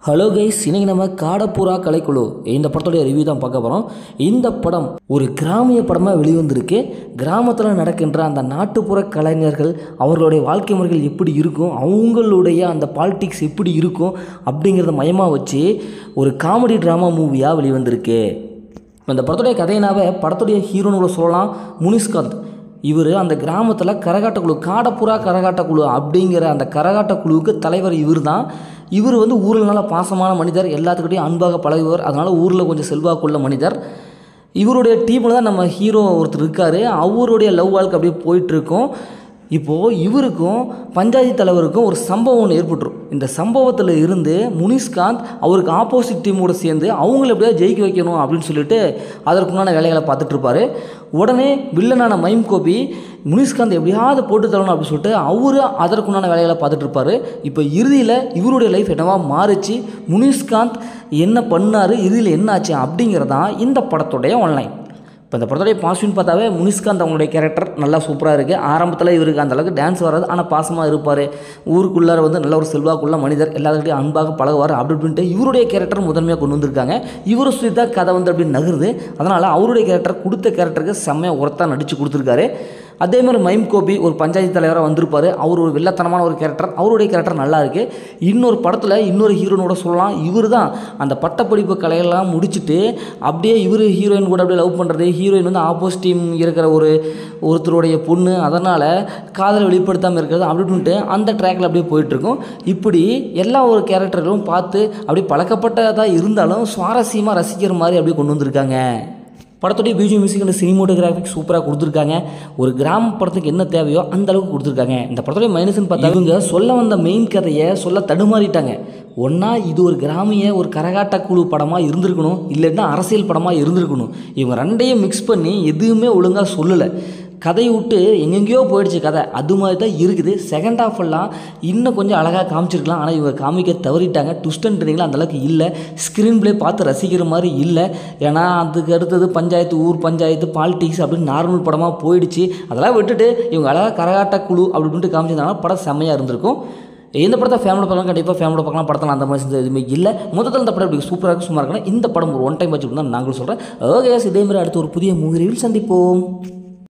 Hello guys, இன்னைக்கு நம்ம காடப்புறா கலைக்குழு இந்த படத்தோடைய ரிவ்யூ தான் பார்க்க போகிறோம். இந்த படம் ஒரு கிராமிய படமாக வெளிவந்திருக்கு. கிராமத்தில் நடக்கின்ற அந்த நாட்டுப்புற கலைஞர்கள் அவர்களுடைய வாழ்க்கை முறைகள் எப்படி இருக்கும், அவங்களுடைய அந்த பாலிடிக்ஸ் எப்படி இருக்கும் அப்படிங்கிறத மையமாக வச்சு ஒரு காமெடி ட்ராமா மூவியாக வெளிவந்திருக்கு. இந்த படத்துடைய கதையினாவே படத்துடைய ஹீரோன்னு கூட சொல்லலாம், முனிஷ்காந்த். இவர் அந்த கிராமத்தில் கரகாட்ட குழு, காடப்புறா கரகாட்ட குழு அப்படிங்கிற அந்த கரகாட்ட குழுவுக்கு தலைவர் இவர் தான். இவர் ஊரில் நல்ல பாசமான மனிதர், எல்லாத்துக்கிட்டையும் அன்பாக பழகுவார். அதனால் ஊரில் கொஞ்சம் செல்வாக்குள்ள மனிதர். இவருடைய டீமில் தான் நம்ம ஹீரோ ஒருத்தர் இருக்கார். அவருடைய லவ் வாழ்க்கை அப்படியே போயிட்டுருக்கோம். இப்போது இவருக்கும் பஞ்சாயத்து தலைவருக்கும் ஒரு சம்பவம் ஒன்று ஏற்பட்டுரும். இந்த சம்பவத்தில் இருந்து முனிஷ்காந்த் அவருக்கு ஆப்போசிட் டீமோடு சேர்ந்து அவங்கள எப்படியாவது ஜெயிக்க வைக்கணும் அப்படின்னு சொல்லிட்டு அதற்குண்டான வேலைகளை பார்த்துட்ருப்பார். உடனே வில்லனான மைம் கோபி முனிஷ்காந்த் எப்படியாவது போட்டு தரணும் அப்படின்னு சொல்லிட்டு அவரு அதற்குண்டான வேலைகளை பார்த்துட்ருப்பார். இப்போ இறுதியில் இவருடைய லைஃப் என்னவா மாறிச்சு, முனிஷ்காந்த் என்ன பண்ணார், இறுதியில் என்ன ஆச்சு அப்படிங்கிறதான் இந்த படத்துடைய ஆன்லைன். இப்போ இந்த படத்துடைய பாசிட்டிவ்னு பார்த்தாவே முனிஷ்காந்த் அவங்களுடைய கேரக்டர் நல்லா சூப்பராக இருக்குது. ஆரம்பத்தில் இவருக்கு அந்தளவுக்கு டான்ஸ் வராது, ஆனால் பாசமாக இருப்பார். ஊருக்குள்ளார நல்ல ஒரு செல்வாக்குள்ள மனிதர், எல்லாத்துக்கிட்டையும் அன்பாக பழகுவார். அப்படின்ட்டு இவருடைய கேரக்டர் முதன்மையாக கொண்டு வந்திருக்காங்க. இவரை சுற்றி தான் கதை அப்படி நகருது. அதனால் அவருடைய கேரக்டர் கொடுத்த கேரக்டருக்கு செம்மையாக ஒருத்தாக நடித்து கொடுத்துருக்காரு. அதே மாதிரி மைம் கோபி ஒரு பஞ்சாயத்து தலைவராக வந்திருப்பார். அவர் ஒரு வெள்ளத்தனமான ஒரு கேரக்டர், அவருடைய கேரக்டர் நல்லா இருக்குது. இன்னொரு படத்தில் இன்னொரு ஹீரோனோட சொல்லலாம், இவர் தான் அந்த பட்டப்படிப்பு கலையெல்லாம் முடிச்சுட்டு அப்படியே இவர் ஹீரோயின் கூட அப்படியே லவ் பண்ணுறது. ஹீரோயின் ஆப்போசிட் டீம் இருக்கிற ஒருத்தருடைய பொண்ணு, அதனால் காதலை வெளிப்படுத்தாமல் இருக்கிறது அப்படின்ட்டு அந்த ட்ராக்கில் அப்படியே போயிட்டுருக்கும். இப்படி எல்லா ஒரு கேரக்டர்களும் பார்த்து அப்படி பழக்கப்பட்டதாக இருந்தாலும் சுவாரஸ்யமாக ரசிக்கிற மாதிரி அப்படியே கொண்டு வந்திருக்காங்க. படத்துடைய பிஜிஎம் மியூசிக் அண்ட் சினிமோட்டோகிராஃபிக் சூப்பராக கொடுத்துருக்காங்க. ஒரு கிராம படத்துக்கு என்ன தேவையோ அந்த அளவுக்கு கொடுத்துருக்காங்க. இந்த படத்துடைய மைனஸ்ன்னு பார்த்தா இவங்க சொல்ல வந்த மெயின் கதையை சொல்ல தடுமாறிட்டாங்க. ஒன்றா இது ஒரு கிராமிய ஒரு கரகாட்ட குழு படமாக இருந்திருக்கணும், இல்லைன்னா அரசியல் படமாக இருந்திருக்கணும். இவங்க ரெண்டையும் மிக்ஸ் பண்ணி எதுவுமே ஒழுங்காக சொல்லலை. கதையை விட்டு எங்கெங்கேயோ போயிடுச்சு கதை, அது மாதிரி தான் இருக்குது. செகண்ட் ஹாஃப் எல்லாம் இன்னும் கொஞ்சம் அழகாக காமிச்சிருக்கலாம், ஆனால் இவங்க காமிக்க தவறிட்டாங்க. ட்விஸ்ட் அண்ட் டர்னிங்லாம் அந்தளவுக்கு இல்லை. ஸ்க்ரீன் ப்ளே பார்த்து ரசிக்கிற மாதிரி இல்லை. ஏன்னா அதுக்கு அடுத்தது பஞ்சாயத்து, ஊர் பஞ்சாயத்து, பாலிடிக்ஸ் அப்படின்னு நார்மல் படமாக போயிடுச்சு. அதெல்லாம் விட்டுட்டு இவங்க அழகாக கரகாட்ட குழு அப்படின்ட்டு காமிச்சிருந்தாங்கன்னா படம் செம்மையாக இருந்திருக்கும். இந்த படத்தை ஃபேமிலி பார்க்கலாம், கண்டிப்பாக ஃபேமிலி பார்க்கலாம். படத்தில் அந்த மாதிரி எதுவுமே இல்லை. மொத்தத்தில் இந்த படம் இப்படி சூப்பராக சும்மா இருக்கணும். இந்த படம் ஒரு ஒன் டைம் வச்சுக்கணும் தான் நாங்களும் சொல்கிறேன். ஓகே, இதே மாதிரி அடுத்து ஒரு புதிய மூவி ரிவ்யூ சந்திப்போம்.